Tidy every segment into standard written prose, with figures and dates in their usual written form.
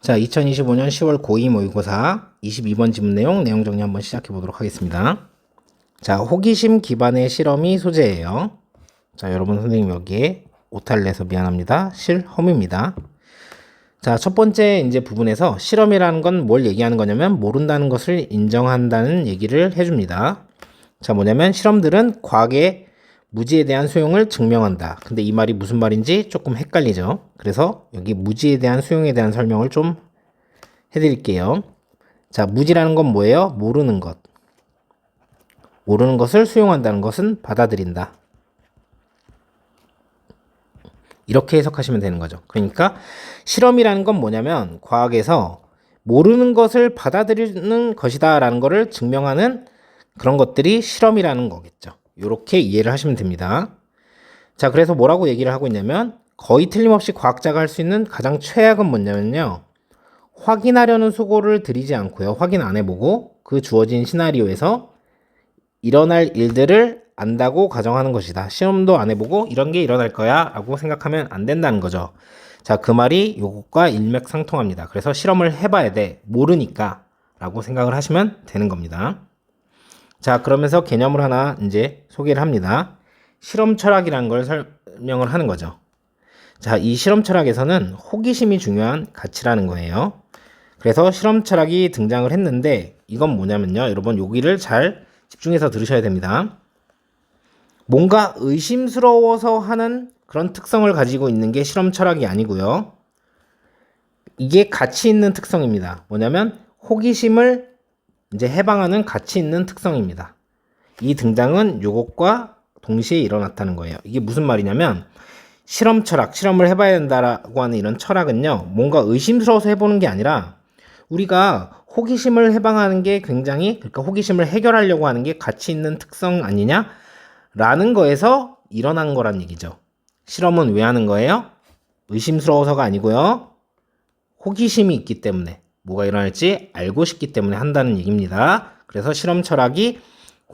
자, 2025년 10월 고2 모의고사 22번 지문 내용 정리 한번 시작해 보도록 하겠습니다. 자, 호기심 기반의 실험이 소재예요. 자, 여러분 선생님 여기에 오타를 내서 미안합니다. 실험입니다. 자, 첫 번째 이제 부분에서 실험이라는 건 뭘 얘기하는 거냐면 모른다는 것을 인정한다는 얘기를 해줍니다. 자, 뭐냐면 실험들은 과학의 무지에 대한 소용을 증명한다. 근데 이 말이 무슨 말인지 조금 헷갈리죠. 그래서 여기 무지에 대한 소용에 대한 설명을 좀 해드릴게요. 자, 무지라는 건 뭐예요? 모르는 것. 모르는 것을 수용한다는 것은 받아들인다. 이렇게 해석하시면 되는 거죠. 그러니까 실험이라는 건 뭐냐면 과학에서 모르는 것을 받아들이는 것이다 라는 것을 증명하는 그런 것들이 실험이라는 거겠죠. 이렇게 이해를 하시면 됩니다. 자, 그래서 뭐라고 얘기를 하고 있냐면 거의 틀림없이 과학자가 할 수 있는 가장 최악은 뭐냐면요. 확인하려는 수고를 들이지 않고요. 확인 안 해보고 그 주어진 시나리오에서 일어날 일들을 안다고 가정하는 것이다. 시험도 안 해보고 이런 게 일어날 거야 라고 생각하면 안 된다는 거죠. 자, 그 말이 요것과 일맥상통합니다. 그래서 실험을 해봐야 돼. 모르니까 라고 생각을 하시면 되는 겁니다. 자, 그러면서 개념을 하나 이제 소개를 합니다. 실험 철학이라는 걸 설명을 하는 거죠. 자, 이 실험 철학에서는 호기심이 중요한 가치라는 거예요. 그래서 실험 철학이 등장을 했는데 이건 뭐냐면요. 여러분 여기를 잘 집중해서 들으셔야 됩니다. 뭔가 의심스러워서 하는 그런 특성을 가지고 있는 게 실험 철학이 아니고요. 이게 가치 있는 특성입니다. 뭐냐면 호기심을 이제 해방하는 가치 있는 특성입니다. 이 등장은 요것과 동시에 일어났다는 거예요. 이게 무슨 말이냐면 실험 철학, 실험을 해봐야 된다라고 하는 이런 철학은요. 뭔가 의심스러워서 해보는 게 아니라 우리가 호기심을 해방하는 게 굉장히 그러니까 호기심을 해결하려고 하는 게 가치 있는 특성 아니냐라는 거에서 일어난 거란 얘기죠. 실험은 왜 하는 거예요? 의심스러워서가 아니고요. 호기심이 있기 때문에 뭐가 일어날지 알고 싶기 때문에 한다는 얘기입니다. 그래서 실험 철학이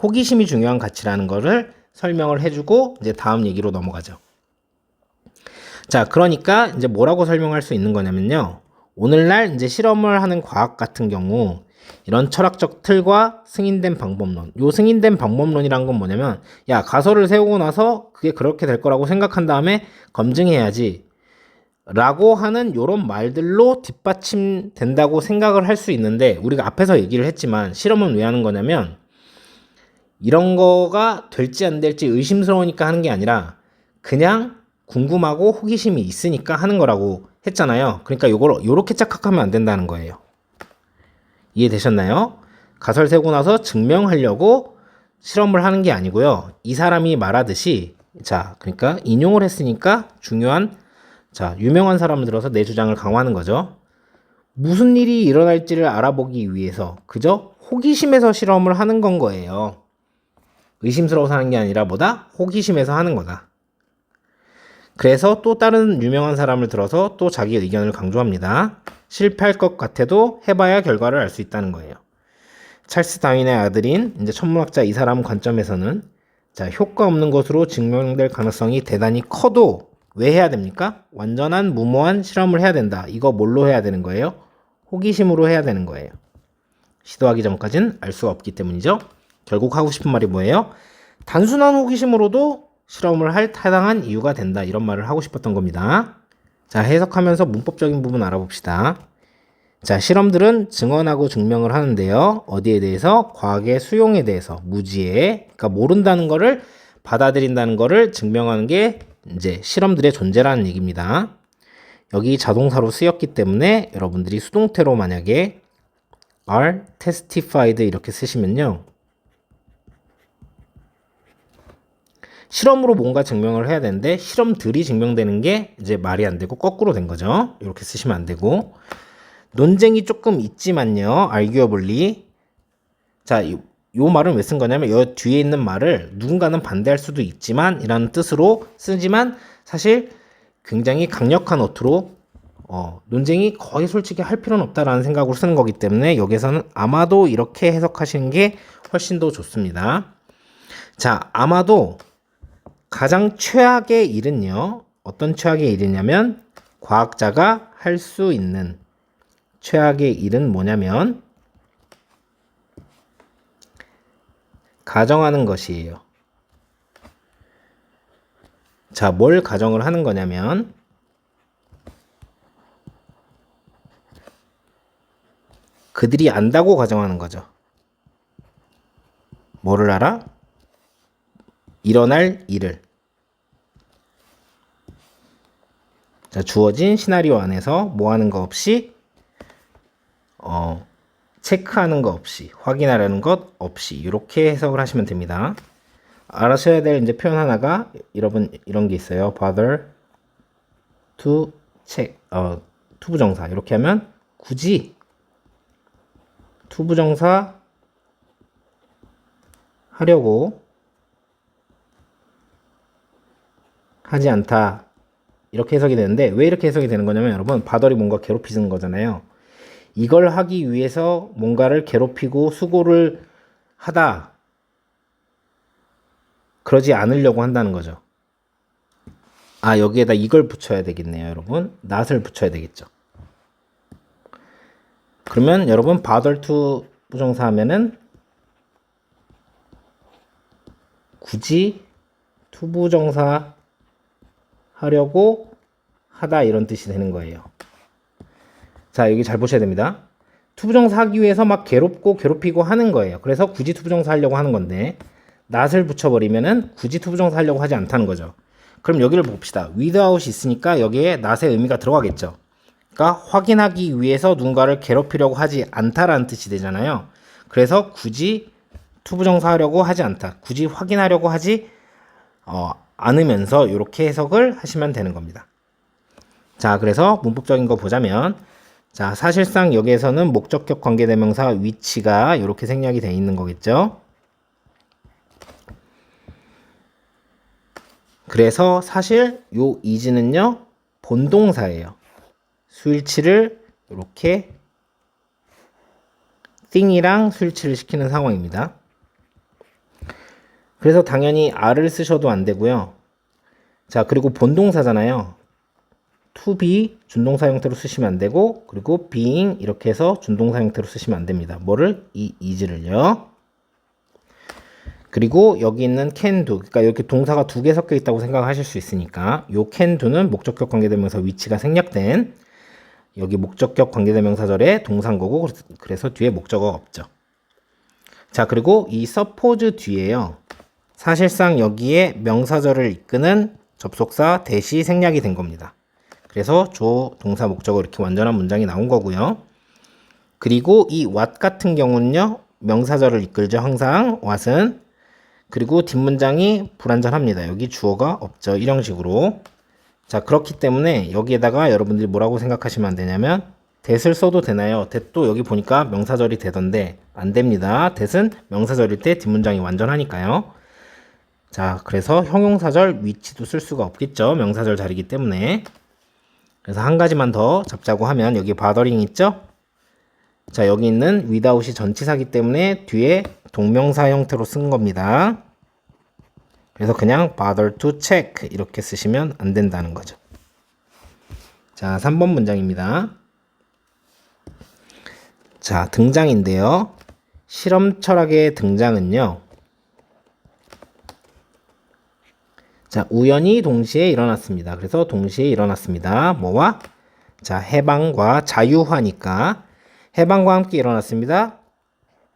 호기심이 중요한 가치라는 거를 설명을 해주고 이제 다음 얘기로 넘어가죠. 자, 그러니까 이제 뭐라고 설명할 수 있는 거냐면요. 오늘날 이제 실험을 하는 과학 같은 경우 이런 철학적 틀과 승인된 방법론. 요 승인된 방법론이란 건 뭐냐면 야, 가설을 세우고 나서 그게 그렇게 될 거라고 생각한 다음에 검증해야지 라고 하는 요런 말들로 뒷받침된다고 생각을 할 수 있는데 우리가 앞에서 얘기를 했지만 실험은 왜 하는 거냐면 이런 거가 될지 안 될지 의심스러우니까 하는 게 아니라 그냥 궁금하고 호기심이 있으니까 하는 거라고 했잖아요. 그러니까 요걸 요렇게 착각하면 안 된다는 거예요. 이해되셨나요? 가설 세고 나서 증명하려고 실험을 하는 게 아니고요. 이 사람이 말하듯이 자, 그러니까 인용을 했으니까 중요한 자, 유명한 사람을 들어서 내 주장을 강화하는 거죠. 무슨 일이 일어날지를 알아보기 위해서 그저 호기심에서 실험을 하는 건 거예요. 의심스러워서 하는 게 아니라 뭐다? 호기심에서 하는 거다. 그래서 또 다른 유명한 사람을 들어서 또 자기 의견을 강조합니다. 실패할 것 같아도 해봐야 결과를 알 수 있다는 거예요. 찰스 다윈의 아들인 이제 천문학자 이 사람 관점에서는 자, 효과 없는 것으로 증명될 가능성이 대단히 커도 왜 해야 됩니까? 완전한 무모한 실험을 해야 된다. 이거 뭘로 해야 되는 거예요? 호기심으로 해야 되는 거예요. 시도하기 전까지는 알 수가 없기 때문이죠. 결국 하고 싶은 말이 뭐예요? 단순한 호기심으로도 실험을 할 타당한 이유가 된다. 이런 말을 하고 싶었던 겁니다. 자, 해석하면서 문법적인 부분 알아봅시다. 자, 실험들은 증언하고 증명을 하는데요. 어디에 대해서? 과학의 수용에 대해서, 무지에, 그러니까 모른다는 거를 받아들인다는 거를 증명하는 게 이제 실험들의 존재라는 얘기입니다. 여기 자동사로 쓰였기 때문에 여러분들이 수동태로 만약에 are testified 이렇게 쓰시면요. 실험으로 뭔가 증명을 해야 되는데 실험들이 증명되는 게 이제 말이 안 되고 거꾸로 된 거죠. 이렇게 쓰시면 안 되고 논쟁이 조금 있지만요. arguably 자, 요 말은 왜 쓴 거냐면 요 뒤에 있는 말을 누군가는 반대할 수도 있지만 이라는 뜻으로 쓰지만 사실 굉장히 강력한 어투로 논쟁이 거의 솔직히 할 필요는 없다라는 생각으로 쓰는 거기 때문에 여기서는 아마도 이렇게 해석하시는 게 훨씬 더 좋습니다. 자, 아마도 가장 최악의 일은요. 어떤 최악의 일이냐면 과학자가 할 수 있는 최악의 일은 뭐냐면 가정하는 것이에요. 자, 뭘 가정을 하는 거냐면 그들이 안다고 가정하는 거죠. 뭐를 알아? 일어날 일을. 자, 주어진 시나리오 안에서 뭐 하는 거 없이 체크하는 거 없이 확인하려는 것 없이 이렇게 해석을 하시면 됩니다. 알아셔야 될 이제 표현 하나가 여러분 이런 게 있어요. bother to check 투부정사 이렇게 하면 굳이 투부정사 하려고 하지 않다. 이렇게 해석이 되는데 왜 이렇게 해석이 되는 거냐면 여러분 바덜이 뭔가 괴롭히는 거잖아요. 이걸 하기 위해서 뭔가를 괴롭히고 수고를 하다. 그러지 않으려고 한다는 거죠. 아, 여기에다 이걸 붙여야 되겠네요, 여러분. not을 붙여야 되겠죠. 그러면 여러분 bother to 부정사 하면은 굳이 투부정사 하려고 하다 이런 뜻이 되는 거예요. 자, 여기 잘 보셔야 됩니다. 투부정사 하기 위해서 막 괴롭히고 하는 거예요. 그래서 굳이 투부정사 하려고 하는 건데 not을 붙여버리면은 굳이 투부정사 하려고 하지 않다는 거죠. 그럼 여기를 봅시다. without이 있으니까 여기에 not의 의미가 들어가겠죠. 그러니까 확인하기 위해서 누군가를 괴롭히려고 하지 않다라는 뜻이 되잖아요. 그래서 굳이 투부정사 하려고 하지 않다. 굳이 확인하려고 하지 않으면서 이렇게 해석을 하시면 되는 겁니다. 자, 그래서 문법적인 거 보자면 자, 사실상 여기에서는 목적격 관계대명사 위치가 이렇게 생략이 되어 있는 거겠죠. 그래서 사실 요 is는요 본동사예요. 수일치를 이렇게 thing이랑 수일치를 시키는 상황입니다. 그래서 당연히 are를 쓰셔도 안 되고요. 자, 그리고 본동사잖아요. to be 준동사 형태로 쓰시면 안 되고 그리고 being 이렇게 해서 준동사 형태로 쓰시면 안 됩니다. 뭐를? 이 is를요. 그리고 여기 있는 can do, 그러니까 이렇게 동사가 두 개 섞여 있다고 생각하실 수 있으니까 요 can do는 목적격 관계대명사 위치가 생략된 여기 목적격 관계대명사절의 동사인 거고 그래서 뒤에 목적어가 없죠. 자, 그리고 이 suppose 뒤에요. 사실상 여기에 명사절을 이끄는 접속사 대시 생략이 된 겁니다. 그래서 조 동사 목적어 이렇게 완전한 문장이 나온 거고요. 그리고 이 what 같은 경우는요. 명사절을 이끌죠. 항상 what은. 그리고 뒷문장이 불완전합니다. 여기 주어가 없죠. 이런 식으로. 자, 그렇기 때문에 여기에다가 여러분들이 뭐라고 생각하시면 안 되냐면 that을 써도 되나요? that도 여기 보니까 명사절이 되던데 안 됩니다. that은 명사절일 때 뒷문장이 완전하니까요. 자, 그래서 형용사절 위치도 쓸 수가 없겠죠. 명사절 자리이기 때문에. 그래서 한 가지만 더 잡자고 하면 여기 bothering 있죠? 자, 여기 있는 without이 전치사기 때문에 뒤에 동명사 형태로 쓴 겁니다. 그래서 그냥 bother to check 이렇게 쓰시면 안 된다는 거죠. 자, 3번 문장입니다. 자, 등장인데요. 실험 철학의 등장은요. 자, 우연히 동시에 일어났습니다. 그래서 동시에 일어났습니다. 뭐와? 자, 해방과 자유화니까 해방과 함께 일어났습니다.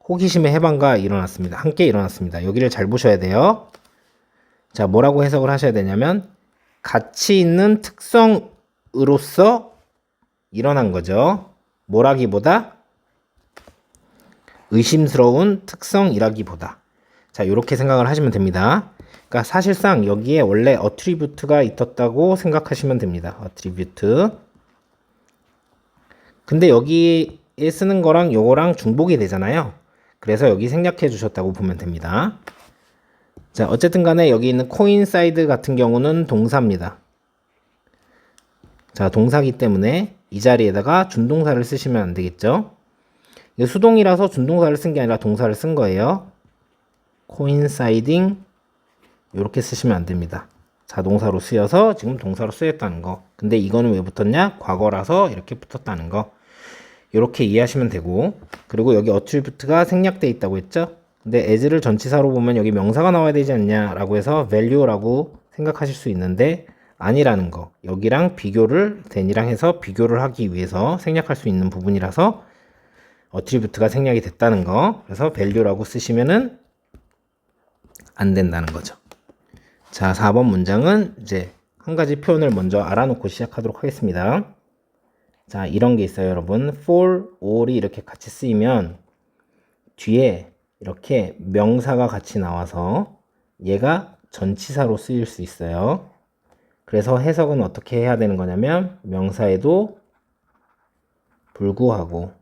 호기심의 해방과 일어났습니다. 함께 일어났습니다. 여기를 잘 보셔야 돼요. 자, 뭐라고 해석을 하셔야 되냐면 가치 있는 특성으로서 일어난 거죠. 뭐라기보다 의심스러운 특성이라기보다. 자, 이렇게 생각을 하시면 됩니다. 그러니까 사실상 여기에 원래 어트리뷰트가 있었다고 생각하시면 됩니다. 어트리뷰트. 근데 여기에 쓰는 거랑 요거랑 중복이 되잖아요. 그래서 여기 생략해 주셨다고 보면 됩니다. 자, 어쨌든 간에 여기 있는 coincide 같은 경우는 동사입니다. 자, 동사기 때문에 이 자리에다가 준동사를 쓰시면 안 되겠죠. 이게 수동이라서 준동사를 쓴 게 아니라 동사를 쓴 거예요. coinciding 이렇게 쓰시면 안 됩니다. 자동사로 쓰여서 지금 동사로 쓰였다는 거. 근데 이거는 왜 붙었냐? 과거라서 이렇게 붙었다는 거. 이렇게 이해하시면 되고, 그리고 여기 어트리뷰트가 생략돼 있다고 했죠? 근데 as를 전치사로 보면 여기 명사가 나와야 되지 않냐라고 해서 value라고 생각하실 수 있는데 아니라는 거. 여기랑 비교를 than이랑 해서 비교를 하기 위해서 생략할 수 있는 부분이라서 어트리뷰트가 생략이 됐다는 거. 그래서 value라고 쓰시면은 안 된다는 거죠. 자, 4번 문장은 이제 한 가지 표현을 먼저 알아놓고 시작하도록 하겠습니다. 자, 이런 게 있어요, 여러분. for, all이 이렇게 같이 쓰이면 뒤에 이렇게 명사가 같이 나와서 얘가 전치사로 쓰일 수 있어요. 그래서 해석은 어떻게 해야 되는 거냐면 명사에도 불구하고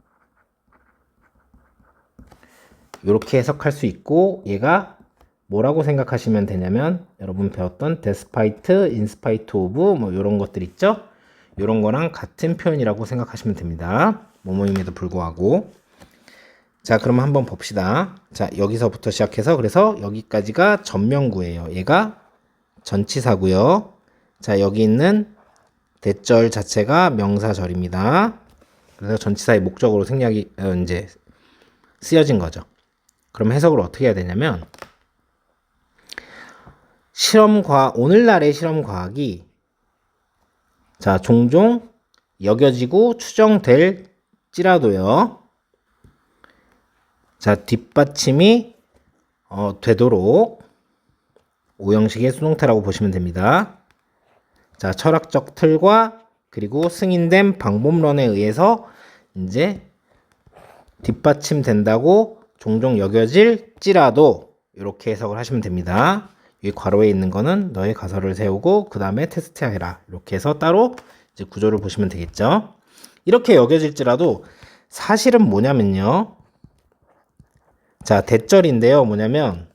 이렇게 해석할 수 있고, 얘가 뭐라고 생각하시면 되냐면 여러분 배웠던 despite, in spite of 뭐 이런 것들 있죠? 이런 거랑 같은 표현이라고 생각하시면 됩니다. 뭐뭐임에도 불구하고. 자, 그러면 한번 봅시다. 자, 여기서부터 시작해서 그래서 여기까지가 전명구예요. 얘가 전치사고요. 자, 여기 있는 대절 자체가 명사절입니다. 그래서 전치사의 목적으로 생략이 이제 쓰여진 거죠. 그럼 해석을 어떻게 해야 되냐면 오늘날의 실험 과학이 자, 종종 여겨지고 추정될지라도요. 자, 뒷받침이 되도록 오형식의 수동태라고 보시면 됩니다. 자, 철학적 틀과 그리고 승인된 방법론에 의해서 이제 뒷받침된다고 종종 여겨질지라도 이렇게 해석을 하시면 됩니다. 이 괄호에 있는 거는 너의 가설을 세우고 그 다음에 테스트해라. 이렇게 해서 따로 이제 구조를 보시면 되겠죠. 이렇게 여겨질지라도 사실은 뭐냐면요. 자, 대절인데요. 뭐냐면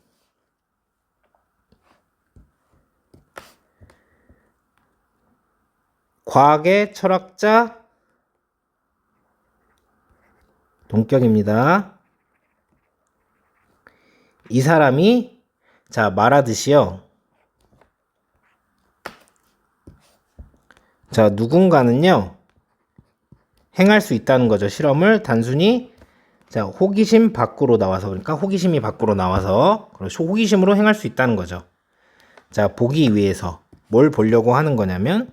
과학의 철학자 동격입니다. 이 사람이 자, 말하듯이요. 자, 누군가는요. 행할 수 있다는 거죠. 실험을 단순히 자, 호기심 밖으로 나와서 그러니까 호기심이 밖으로 나와서 호기심으로 행할 수 있다는 거죠. 자, 보기 위해서 뭘 보려고 하는 거냐면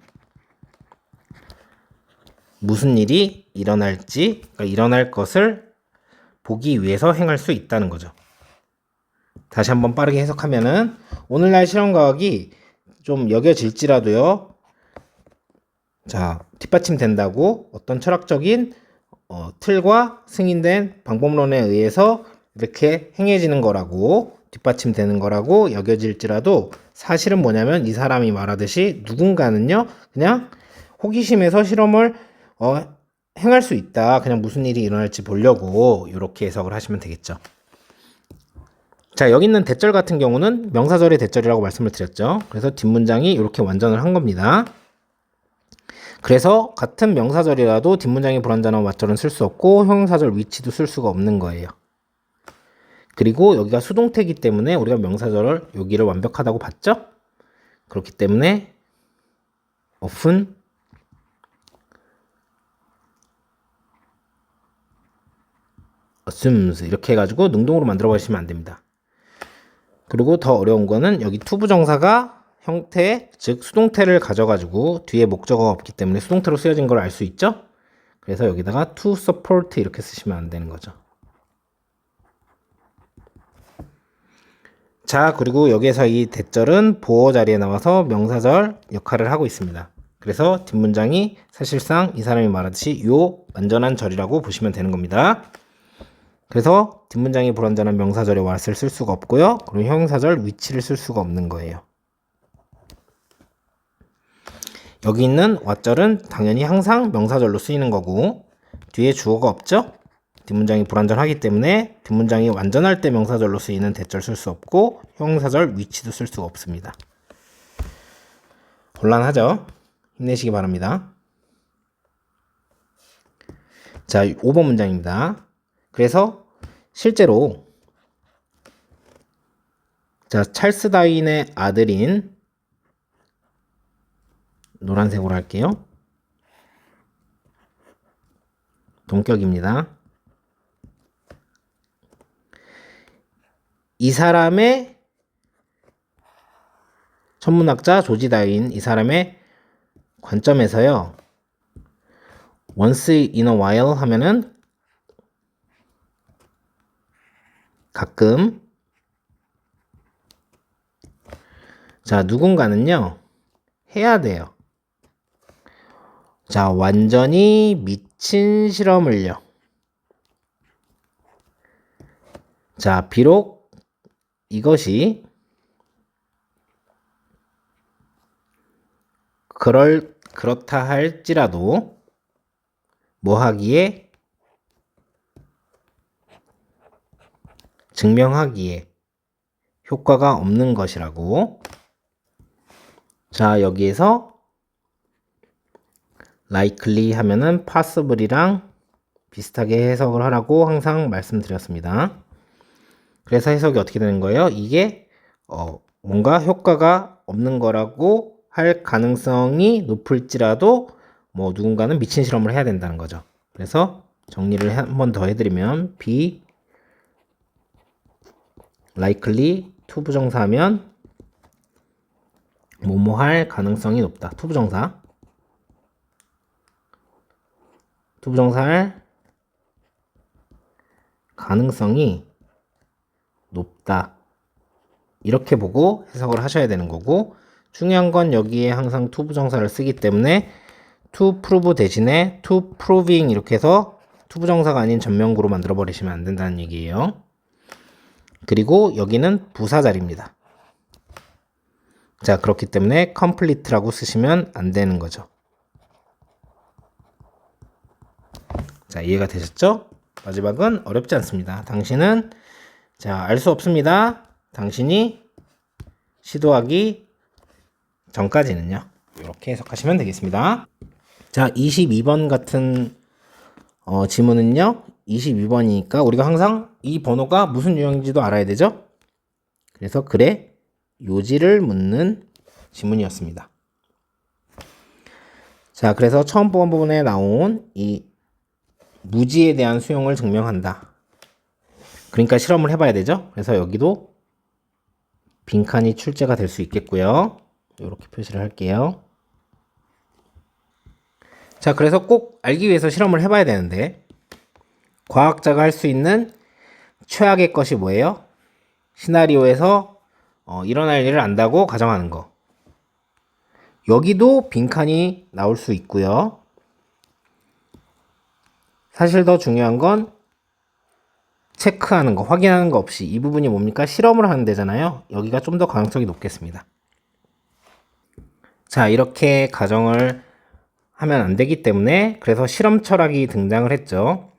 무슨 일이 일어날지, 그러니까 일어날 것을 보기 위해서 행할 수 있다는 거죠. 다시 한번 빠르게 해석하면은 오늘날 실험과학이 좀 여겨질지라도요. 자, 뒷받침 된다고 어떤 철학적인 틀과 승인된 방법론에 의해서 이렇게 행해지는 거라고 뒷받침되는 거라고 여겨질지라도 사실은 뭐냐면 이 사람이 말하듯이 누군가는요. 그냥 호기심에서 실험을 행할 수 있다. 그냥 무슨 일이 일어날지 보려고 이렇게 해석을 하시면 되겠죠. 자, 여기 있는 대절 같은 경우는 명사절의 대절이라고 말씀을 드렸죠. 그래서 뒷문장이 이렇게 완전을 한 겁니다. 그래서 같은 명사절이라도 뒷문장에 불완전한 왓절은 쓸 수 없고 형용사절 위치도 쓸 수가 없는 거예요. 그리고 여기가 수동태이기 때문에 우리가 명사절을 여기를 완벽하다고 봤죠? 그렇기 때문에 often assumes 이렇게 해가지고 능동으로 만들어 버리시면 안 됩니다. 그리고 더 어려운 거는 여기 투부정사가 형태, 즉 수동태를 가져가지고 뒤에 목적어가 없기 때문에 수동태로 쓰여진 걸 알 수 있죠? 그래서 여기다가 to support 이렇게 쓰시면 안 되는 거죠. 자, 그리고 여기에서 이 대절은 보어 자리에 나와서 명사절 역할을 하고 있습니다. 그래서 뒷문장이 사실상 이 사람이 말하듯이 요 완전한 절이라고 보시면 되는 겁니다. 그래서 뒷문장이 불완전한 명사절에 what을 쓸 수가 없고요. 그리고 형용사절 위치를 쓸 수가 없는 거예요. 여기 있는 what절은 당연히 항상 명사절로 쓰이는 거고 뒤에 주어가 없죠? 뒷문장이 불완전하기 때문에 뒷문장이 완전할 때 명사절로 쓰이는 대절 쓸 수 없고 형용사절 위치도 쓸 수가 없습니다. 곤란하죠? 힘내시기 바랍니다. 자, 5번 문장입니다. 그래서 실제로 자, 찰스 다윈의 아들인 노란색으로 할게요. 동격입니다. 이 사람의 천문학자 조지 다윈 이 사람의 관점에서요. once in a while 하면은 가끔. 자, 누군가는요. 해야 돼요. 자, 완전히 미친 실험을요. 자, 비록 이것이 그렇다 할지라도 뭐 하기에 증명하기에 효과가 없는 것이라고. 자, 여기에서 likely 하면은 possible이랑 비슷하게 해석을 하라고 항상 말씀드렸습니다. 그래서 해석이 어떻게 되는 거예요? 이게 뭔가 효과가 없는 거라고 할 가능성이 높을지라도 뭐 누군가는 미친 실험을 해야 된다는 거죠. 그래서 정리를 한 번 더 해드리면 be likely to 부정사하면 뭐뭐 할 가능성이 높다. to 부정사 할 가능성이 높다. 이렇게 보고 해석을 하셔야 되는 거고, 중요한 건 여기에 항상 to 부정사를 쓰기 때문에 to prove 대신에 to proving 이렇게 해서 to 부정사가 아닌 전명구로 만들어 버리시면 안 된다는 얘기예요. 그리고 여기는 부사 자리입니다. 자, 그렇기 때문에 complete라고 쓰시면 안 되는 거죠. 자, 이해가 되셨죠? 마지막은 어렵지 않습니다. 당신은 알 수 없습니다. 당신이 시도하기 전까지는요. 이렇게 해석하시면 되겠습니다. 자, 22번 같은 지문은요. 22번이니까 우리가 항상 이 번호가 무슨 유형인지도 알아야 되죠? 그래서 그래 요지를 묻는 지문이었습니다. 자, 그래서 처음 부분에 나온 이 무지에 대한 수용을 증명한다. 그러니까 실험을 해봐야 되죠? 그래서 여기도 빈칸이 출제가 될 수 있겠고요. 이렇게 표시를 할게요. 자, 그래서 꼭 알기 위해서 실험을 해봐야 되는데 과학자가 할 수 있는 최악의 것이 뭐예요? 시나리오에서 일어날 일을 안다고 가정하는 거. 여기도 빈칸이 나올 수 있고요. 사실 더 중요한 건 체크하는 거, 확인하는 거 없이 이 부분이 뭡니까? 실험을 하는 데잖아요. 여기가 좀 더 가능성이 높겠습니다. 자, 이렇게 가정을 하면 안 되기 때문에 그래서 실험 철학이 등장을 했죠.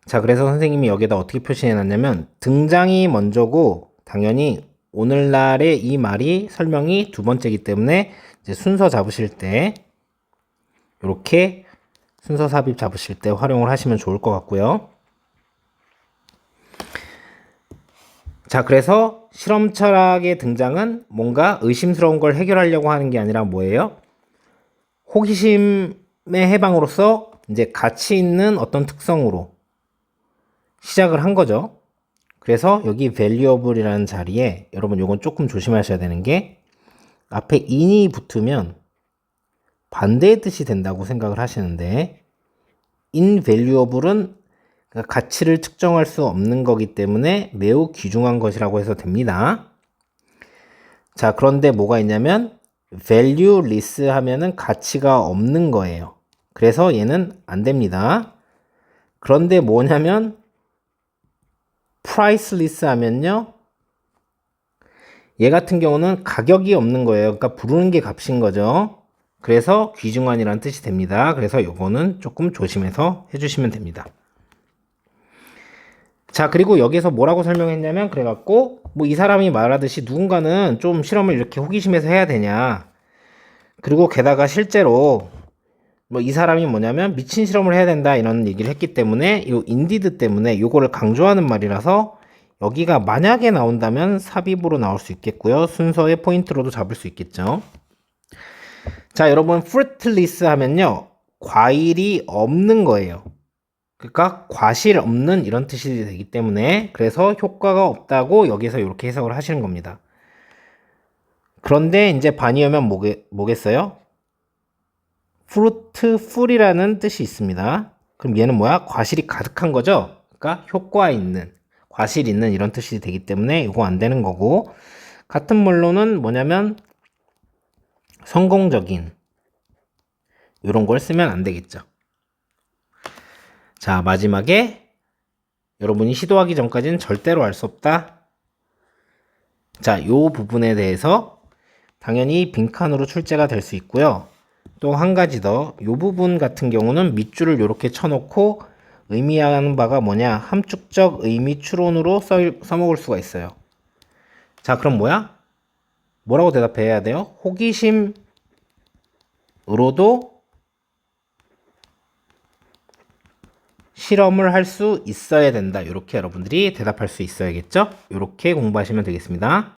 자, 그래서 선생님이 여기다 어떻게 표시해 놨냐면 등장이 먼저고 당연히 오늘날의 이 말이 설명이 두 번째이기 때문에 이제 순서 잡으실 때 이렇게 순서 삽입 잡으실 때 활용을 하시면 좋을 것 같고요. 자, 그래서 실험 철학의 등장은 뭔가 의심스러운 걸 해결하려고 하는 게 아니라 뭐예요? 호기심의 해방으로서 이제 가치 있는 어떤 특성으로 시작을 한 거죠. 그래서 여기 valuable이라는 자리에 여러분 요건 조금 조심하셔야 되는 게 앞에 in이 붙으면 반대의 뜻이 된다고 생각을 하시는데 invaluable은 가치를 측정할 수 없는 거기 때문에 매우 귀중한 것이라고 해서 됩니다. 자, 그런데 뭐가 있냐면 valueless 하면은 가치가 없는 거예요. 그래서 얘는 안 됩니다. 그런데 뭐냐면 priceless 하면요. 얘 같은 경우는 가격이 없는 거예요. 그러니까 부르는 게 값인 거죠. 그래서 귀중한이라는 뜻이 됩니다. 그래서 요거는 조금 조심해서 해주시면 됩니다. 자, 그리고 여기서 뭐라고 설명했냐면 그래갖고 뭐 이 사람이 말하듯이 누군가는 좀 실험을 이렇게 호기심에서 해야 되냐. 그리고 게다가 실제로 뭐 이 사람이 뭐냐면 미친 실험을 해야 된다 이런 얘기를 했기 때문에 이 인디드 때문에 요거를 강조하는 말이라서 여기가 만약에 나온다면 삽입으로 나올 수 있겠고요. 순서의 포인트로도 잡을 수 있겠죠. 자, 여러분 fruitless 하면요. 과일이 없는 거예요. 그러니까 과실 없는 이런 뜻이 되기 때문에 그래서 효과가 없다고 여기서 이렇게 해석을 하시는 겁니다. 그런데 이제 반이어면 뭐겠어요? fruitful이라는 뜻이 있습니다. 그럼 얘는 뭐야? 과실이 가득한 거죠? 그러니까 효과 있는, 과실 있는 이런 뜻이 되기 때문에 이거 안 되는 거고, 같은 말로는 뭐냐면 성공적인 이런 걸 쓰면 안 되겠죠. 자, 마지막에 여러분이 시도하기 전까지는 절대로 알 수 없다. 자, 요 부분에 대해서 당연히 빈칸으로 출제가 될 수 있고요. 또 한 가지 더, 요 부분 같은 경우는 밑줄을 이렇게 쳐놓고 의미하는 바가 뭐냐? 함축적 의미 추론으로 써먹을 수가 있어요. 자, 그럼 뭐야? 뭐라고 대답해야 돼요? 호기심으로도 실험을 할 수 있어야 된다. 이렇게 여러분들이 대답할 수 있어야겠죠? 이렇게 공부하시면 되겠습니다.